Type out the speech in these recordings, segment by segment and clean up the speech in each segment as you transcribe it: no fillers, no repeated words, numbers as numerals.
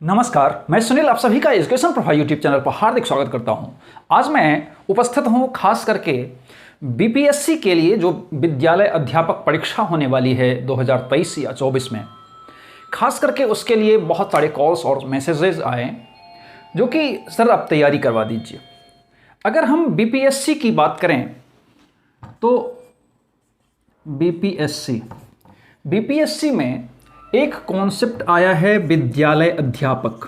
नमस्कार, मैं सुनील आप सभी का एजुकेशन प्रोफाइल यूट्यूब चैनल पर हार्दिक स्वागत करता हूं। आज मैं उपस्थित हूं खास करके बीपीएससी के लिए जो विद्यालय अध्यापक परीक्षा होने वाली है 2023 या 24 में। खास करके उसके लिए बहुत सारे कॉल्स और मैसेजेस आए जो कि सर आप तैयारी करवा दीजिए। अगर हम बीपीएससी की बात करें तो बीपीएससी में एक कॉन्सेप्ट आया है विद्यालय अध्यापक।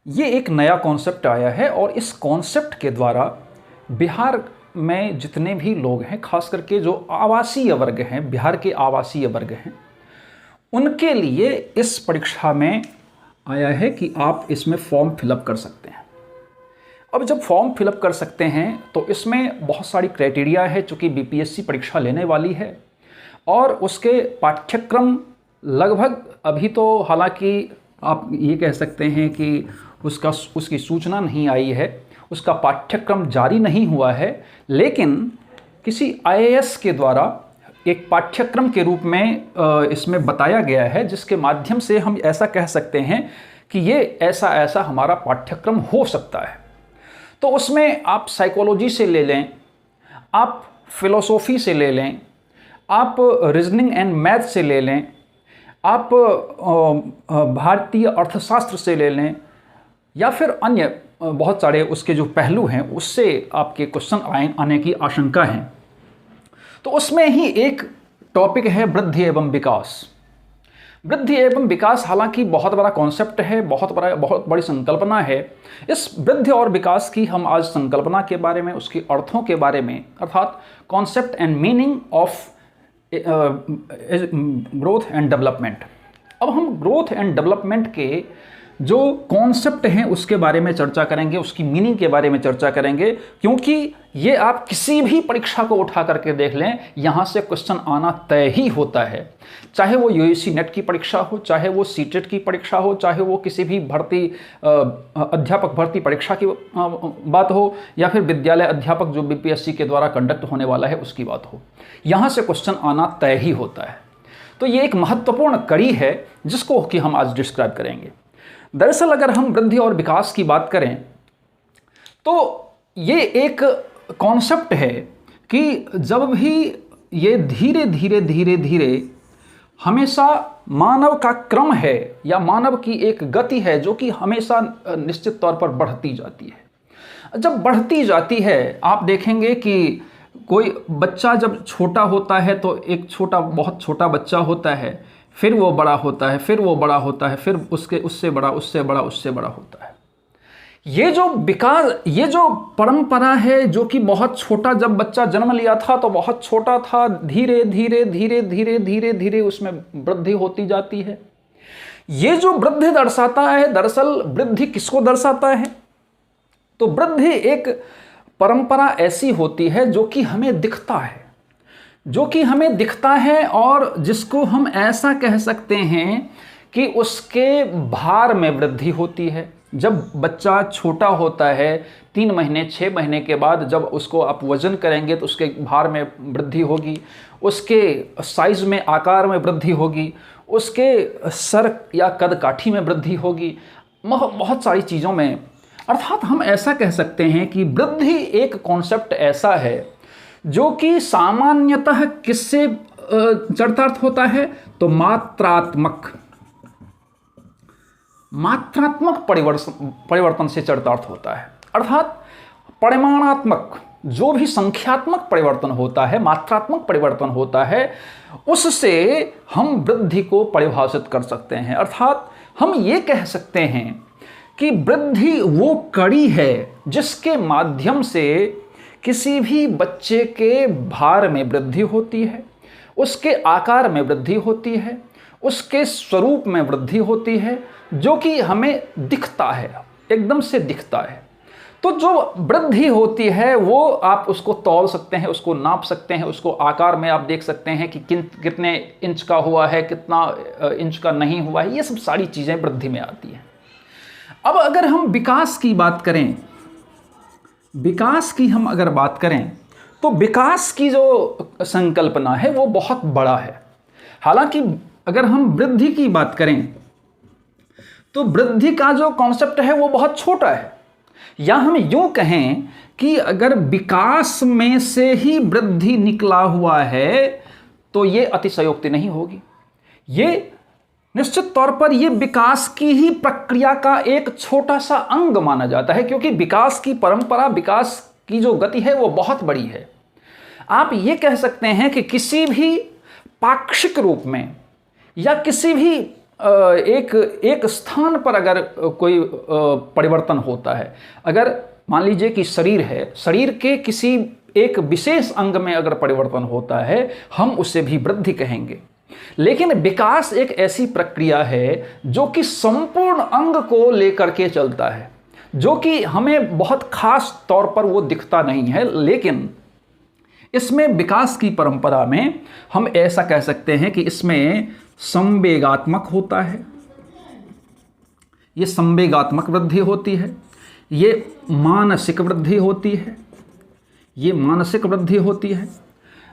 ये एक नया कॉन्सेप्ट आया है और इस कॉन्सेप्ट के द्वारा बिहार में जितने भी लोग हैं, खास करके जो आवासीय वर्ग हैं, बिहार के आवासीय वर्ग हैं, उनके लिए इस परीक्षा में आया है कि आप इसमें फॉर्म फिलअप कर सकते हैं। अब जब फॉर्म फिलअप कर सकते हैं तो इसमें बहुत सारी क्राइटेरिया है चूँकि बीपीएससी परीक्षा लेने वाली है और उसके पाठ्यक्रम लगभग अभी तो हालांकि आप ये कह सकते हैं कि उसकी सूचना नहीं आई है, उसका पाठ्यक्रम जारी नहीं हुआ है, लेकिन किसी आईएएस के द्वारा एक पाठ्यक्रम के रूप में इसमें बताया गया है, जिसके माध्यम से हम ऐसा कह सकते हैं कि ये ऐसा हमारा पाठ्यक्रम हो सकता है। तो उसमें आप साइकोलॉजी से ले लें, आप फिलोसॉफी से ले लें, आप रीजनिंग एंड मैथ से ले लें, आप भारतीय अर्थशास्त्र से ले लें, या फिर अन्य बहुत सारे उसके जो पहलू हैं उससे आपके क्वेश्चन आने की आशंका है। तो उसमें ही एक टॉपिक है वृद्धि एवं विकास। वृद्धि एवं विकास हालांकि बहुत बड़ा कॉन्सेप्ट है, बहुत बड़ी संकल्पना है। इस वृद्धि और विकास की हम आज संकल्पना के बारे में, उसके अर्थों के बारे में, अर्थात concept and meaning of growth and development. अब हम ग्रोथ एंड डेवलपमेंट के जो कॉन्सेप्ट हैं उसके बारे में चर्चा करेंगे, उसकी मीनिंग के बारे में चर्चा करेंगे, क्योंकि ये आप किसी भी परीक्षा को उठा करके देख लें, यहाँ से क्वेश्चन आना तय ही होता है। चाहे वो यूजीसी नेट की परीक्षा हो, चाहे वो सीटेट की परीक्षा हो, चाहे वो किसी भी अध्यापक भर्ती परीक्षा की बात हो, या फिर विद्यालय अध्यापक जो बीपीएससी के द्वारा कंडक्ट होने वाला है उसकी बात हो, यहाँ से क्वेश्चन आना तय ही होता है। तो ये एक महत्वपूर्ण कड़ी है जिसको कि हम आज डिस्क्राइब करेंगे। दरअसल अगर हम वृद्धि और विकास की बात करें तो ये एक कॉन्सेप्ट है कि जब भी ये धीरे धीरे हमेशा मानव का क्रम है या मानव की एक गति है जो कि हमेशा निश्चित तौर पर बढ़ती जाती है। जब बढ़ती जाती है आप देखेंगे कि कोई बच्चा जब छोटा होता है तो एक बहुत छोटा बच्चा होता है, फिर वो बड़ा होता है, फिर वो बड़ा होता है, फिर उससे बड़ा होता है। ये जो विकास, ये जो परंपरा है जो कि बहुत छोटा, जब बच्चा जन्म लिया था तो बहुत छोटा था, धीरे धीरे उसमें वृद्धि होती जाती है। ये जो वृद्धि दर्शाता है, दरअसल वृद्धि किसको दर्शाता है? तो वृद्धि एक परंपरा ऐसी होती है जो कि हमें दिखता है और जिसको हम ऐसा कह सकते हैं कि उसके भार में वृद्धि होती है। जब बच्चा छोटा होता है 3 महीने 6 महीने के बाद जब उसको आप वजन करेंगे तो उसके भार में वृद्धि होगी, उसके साइज में, आकार में वृद्धि होगी, उसके सर या कद काठी में वृद्धि होगी, बहुत सारी चीज़ों में। अर्थात हम ऐसा कह सकते हैं कि वृद्धि एक कॉन्सेप्ट ऐसा है जो कि सामान्यतः किससे चरितार्थ होता है? तो मात्रात्मक परिवर्तन से चरितार्थ होता है। अर्थात परिमाणात्मक जो भी संख्यात्मक परिवर्तन होता है, मात्रात्मक परिवर्तन होता है, उससे हम वृद्धि को परिभाषित कर सकते हैं। अर्थात हम ये कह सकते हैं कि वृद्धि वो कड़ी है जिसके माध्यम से किसी भी बच्चे के भार में वृद्धि होती है, उसके आकार में वृद्धि होती है, उसके स्वरूप में वृद्धि होती है, जो कि हमें दिखता है, एकदम से दिखता है। तो जो वृद्धि होती है वो आप उसको तौल सकते हैं, उसको नाप सकते हैं, उसको आकार में आप देख सकते हैं कि कितने इंच का हुआ है, कितना इंच का नहीं हुआ है। ये सब सारी चीज़ें वृद्धि में आती हैं। अब अगर हम विकास की बात करें, विकास की हम अगर बात करें तो विकास की जो संकल्पना है वो बहुत बड़ा है। हालांकि अगर हम वृद्धि की बात करें तो वृद्धि का जो कॉन्सेप्ट है वो बहुत छोटा है, या हम यूं कहें कि अगर विकास में से ही वृद्धि निकला हुआ है तो ये अतिशयोक्ति नहीं होगी। ये निश्चित तौर पर ये विकास की ही प्रक्रिया का एक छोटा सा अंग माना जाता है, क्योंकि विकास की परंपरा, विकास की जो गति है वो बहुत बड़ी है। आप ये कह सकते हैं कि किसी भी पाक्षिक रूप में या किसी भी एक स्थान पर अगर कोई परिवर्तन होता है, अगर मान लीजिए कि शरीर है, शरीर के किसी एक विशेष अंग में अगर परिवर्तन होता है हम उसे भी वृद्धि कहेंगे। लेकिन विकास एक ऐसी प्रक्रिया है जो कि संपूर्ण अंग को लेकर के चलता है, जो कि हमें बहुत खास तौर पर वो दिखता नहीं है, लेकिन इसमें विकास की परंपरा में हम ऐसा कह सकते हैं कि इसमें संवेगात्मक होता है, ये संवेगात्मक वृद्धि होती है, ये मानसिक वृद्धि होती है, ये मानसिक वृद्धि होती है।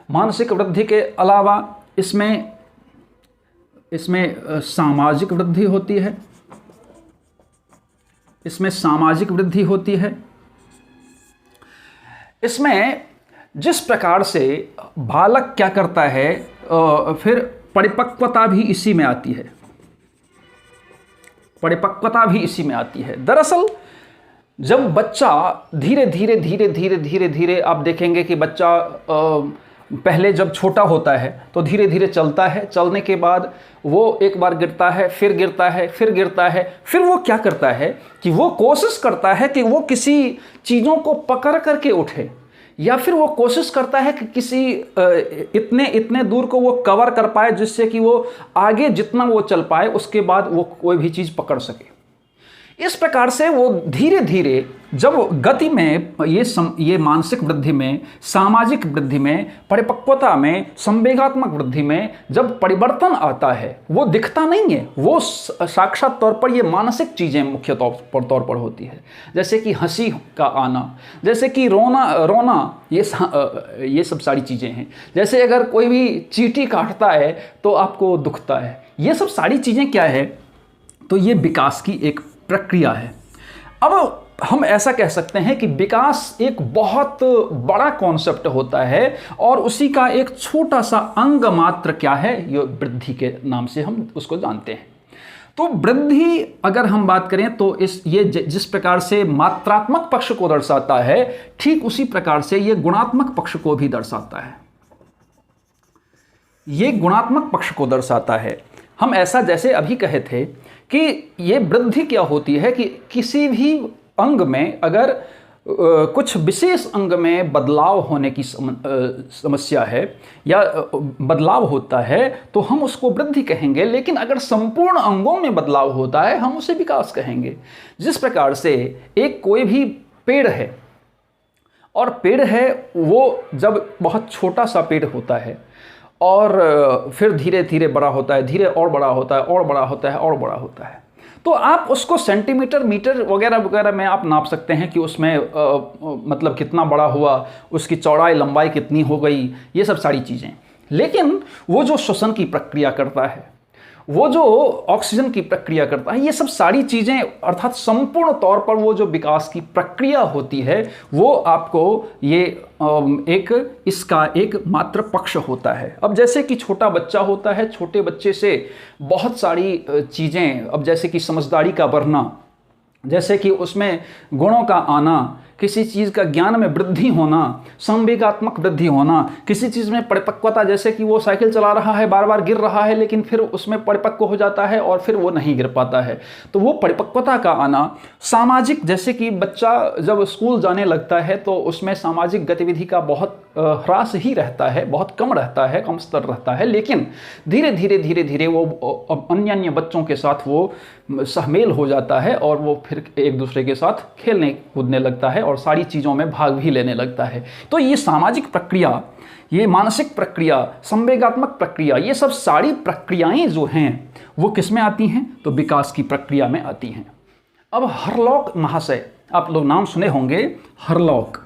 मानसिक वृद्धि के अलावा इसमें सामाजिक वृद्धि होती है, इसमें सामाजिक वृद्धि होती है। इसमें जिस प्रकार से बालक क्या करता है, फिर परिपक्वता भी इसी में आती है, परिपक्वता भी इसी में आती है। दरअसल जब बच्चा धीरे धीरे आप देखेंगे कि बच्चा पहले जब छोटा होता है तो धीरे धीरे चलता है, चलने के बाद वो एक बार गिरता है, फिर गिरता है, फिर गिरता है, फिर वो क्या करता है कि वो कोशिश करता है कि वो किसी चीज़ों को पकड़ करके उठे, या फिर वो कोशिश करता है कि किसी इतने दूर को वो कवर कर पाए जिससे कि वो आगे जितना वो चल पाए उसके बाद वो कोई भी चीज़ पकड़ सके। इस प्रकार से वो धीरे धीरे जब गति में ये मानसिक वृद्धि में, सामाजिक वृद्धि में, परिपक्वता में, संवेगात्मक वृद्धि में जब परिवर्तन आता है वो दिखता नहीं है, वो साक्षात तौर पर ये मानसिक चीज़ें मुख्य तौर पर होती है। जैसे कि हंसी का आना, जैसे कि रोना, ये सब सारी चीज़ें हैं। जैसे अगर कोई भी चींटी काटता है तो आपको दुखता है। ये सब सारी चीज़ें क्या है, तो ये विकास की एक प्रक्रिया है। अब हम ऐसा कह सकते हैं कि विकास एक बहुत बड़ा कॉन्सेप्ट होता है और उसी का एक छोटा सा अंग मात्र क्या है, ये वृद्धि के नाम से हम उसको जानते हैं। तो वृद्धि अगर हम बात करें तो ये जिस प्रकार से मात्रात्मक पक्ष को दर्शाता है, ठीक उसी प्रकार से ये गुणात्मक पक्ष को भी दर्शाता है। ये गुणात्मक पक्ष को दर्शाता है। हम ऐसा जैसे अभी कहे थे कि ये वृद्धि क्या होती है कि किसी भी अंग में अगर कुछ विशेष अंग में बदलाव होने की समस्या है या बदलाव होता है तो हम उसको वृद्धि कहेंगे, लेकिन अगर संपूर्ण अंगों में बदलाव होता है हम उसे विकास कहेंगे। जिस प्रकार से एक कोई भी पेड़ है, और पेड़ है वो जब बहुत छोटा सा पेड़ होता है और फिर धीरे धीरे बड़ा होता है, धीरे और बड़ा होता है, और बड़ा होता है, और बड़ा होता है, तो आप उसको सेंटीमीटर, मीटर वगैरह वगैरह में आप नाप सकते हैं कि उसमें मतलब कितना बड़ा हुआ, उसकी चौड़ाई लंबाई कितनी हो गई, ये सब सारी चीज़ें। लेकिन वो जो श्वसन की प्रक्रिया करता है, वो जो ऑक्सीजन की प्रक्रिया करता है, ये सब सारी चीज़ें अर्थात संपूर्ण तौर पर वो जो विकास की प्रक्रिया होती है वो आपको ये इसका एक मात्र पक्ष होता है। अब जैसे कि छोटा बच्चा होता है, छोटे बच्चे से बहुत सारी चीज़ें, अब जैसे कि समझदारी का बढ़ना, जैसे कि उसमें गुणों का आना, किसी चीज़ का ज्ञान में वृद्धि होना, संवेगात्मक वृद्धि होना, किसी चीज़ में परिपक्वता, जैसे कि वो साइकिल चला रहा है, बार बार गिर रहा है लेकिन फिर उसमें परिपक्व हो जाता है और फिर वो नहीं गिर पाता है, तो वो परिपक्वता का आना। सामाजिक, जैसे कि बच्चा जब स्कूल जाने लगता है तो उसमें सामाजिक गतिविधि का बहुत ह्रास ही रहता है, बहुत कम रहता है, कम स्तर रहता है, लेकिन धीरे धीरे वो अन्य बच्चों के साथ वो सहमेल हो जाता है और वो फिर एक दूसरे के साथ खेलने कूदने लगता है और सारी चीज़ों में भाग भी लेने लगता है। तो ये सामाजिक प्रक्रिया, ये मानसिक प्रक्रिया, संवेगात्मक प्रक्रिया, ये सब सारी प्रक्रियाएं जो हैं वो किस में आती हैं, तो विकास की प्रक्रिया में आती हैं। अब हरलॉक महाशय, आप लोग नाम सुने होंगे, हरलॉक।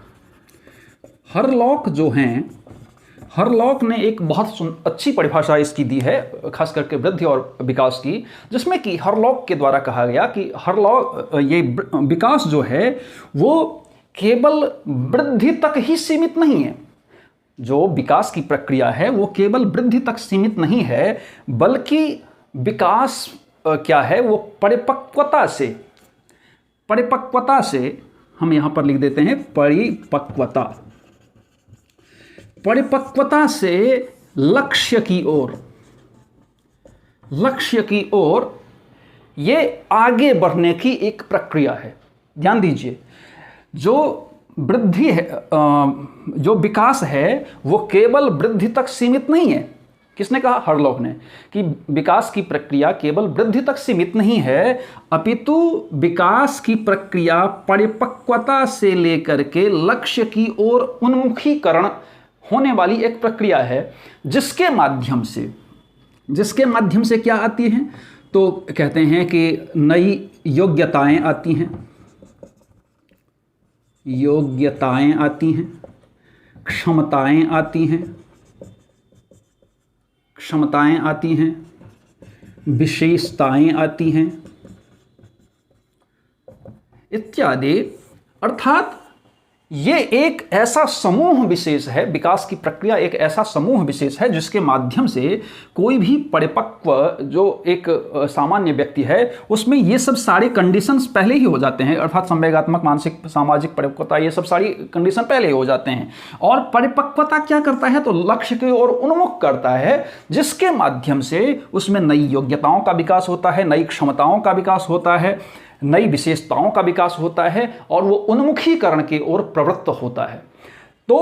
हरलॉक जो हैं, हरलॉक ने एक बहुत अच्छी परिभाषा इसकी दी है, खास करके वृद्धि और विकास की, जिसमें कि हरलॉक के द्वारा कहा गया कि हरलॉक ये विकास जो है वो केवल वृद्धि तक ही सीमित नहीं है। जो विकास की प्रक्रिया है वो केवल वृद्धि तक सीमित नहीं है, बल्कि विकास क्या है वो परिपक्वता से हम यहां पर लिख देते हैं परिपक्वता से लक्ष्य की ओर ये आगे बढ़ने की एक प्रक्रिया है। ध्यान दीजिए, जो वृद्धि है, जो विकास है वो केवल वृद्धि तक सीमित नहीं है। किसने कहा? हरलॉक ने, कि विकास की प्रक्रिया केवल वृद्धि तक सीमित नहीं है, अपितु विकास की प्रक्रिया परिपक्वता से लेकर के लक्ष्य की ओर उन्मुखीकरण होने वाली एक प्रक्रिया है, जिसके माध्यम से क्या आती है? तो कहते हैं कि नई योग्यताएं आती हैं, क्षमताएं आती हैं, विशेषताएं आती हैं इत्यादि। अर्थात ये एक ऐसा समूह विशेष है, विकास की प्रक्रिया एक ऐसा समूह विशेष है जिसके माध्यम से कोई भी परिपक्व जो एक सामान्य व्यक्ति है उसमें ये सब सारे कंडीशंस पहले ही हो जाते हैं। अर्थात संवेगात्मक, मानसिक, सामाजिक परिपक्वता, ये सब सारी कंडीशन पहले ही हो जाते हैं। और परिपक्वता क्या करता है? तो लक्ष्य की ओर उन्मुख करता है, जिसके माध्यम से उसमें नई योग्यताओं का विकास होता है, नई क्षमताओं का विकास होता है, नई विशेषताओं का विकास होता है, और वो उन्मुखीकरण की ओर प्रवृत्त होता है। तो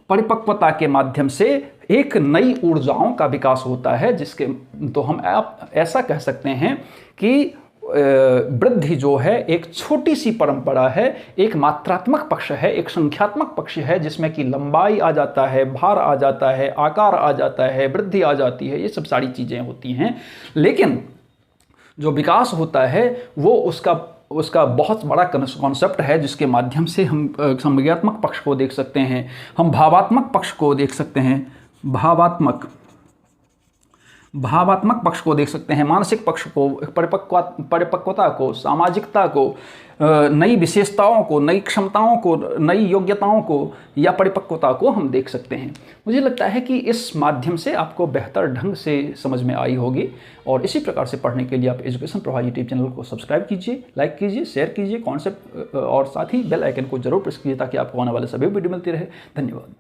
परिपक्वता के माध्यम से एक नई ऊर्जाओं का विकास होता है, जिसके तो हम ऐसा कह सकते हैं कि वृद्धि जो है एक छोटी सी परंपरा है, एक मात्रात्मक पक्ष है, एक संख्यात्मक पक्ष है, जिसमें कि लंबाई आ जाता है, भार आ जाता है, आकार आ जाता है, वृद्धि आ जाती है, ये सब सारी चीज़ें होती हैं। लेकिन जो विकास होता है वो उसका बहुत बड़ा कॉन्सेप्ट है, जिसके माध्यम से हम संज्ञात्मक पक्ष को देख सकते हैं, हम भावात्मक पक्ष को देख सकते हैं, भावात्मक पक्ष को देख सकते हैं, मानसिक पक्ष को, परिपक्वता को, सामाजिकता को, नई विशेषताओं को, नई क्षमताओं को, नई योग्यताओं को या परिपक्वता को हम देख सकते हैं। मुझे लगता है कि इस माध्यम से आपको बेहतर ढंग से समझ में आई होगी। और इसी प्रकार से पढ़ने के लिए आप एजुकेशन प्रवाह यूट्यूब चैनल को सब्सक्राइब कीजिए, लाइक कीजिए, शेयर कीजिए कॉन्सेप्ट, और साथ ही बेल आइकन को जरूर प्रेस कीजिए ताकि आपको आने वाले सभी वीडियो मिलती रहे। धन्यवाद।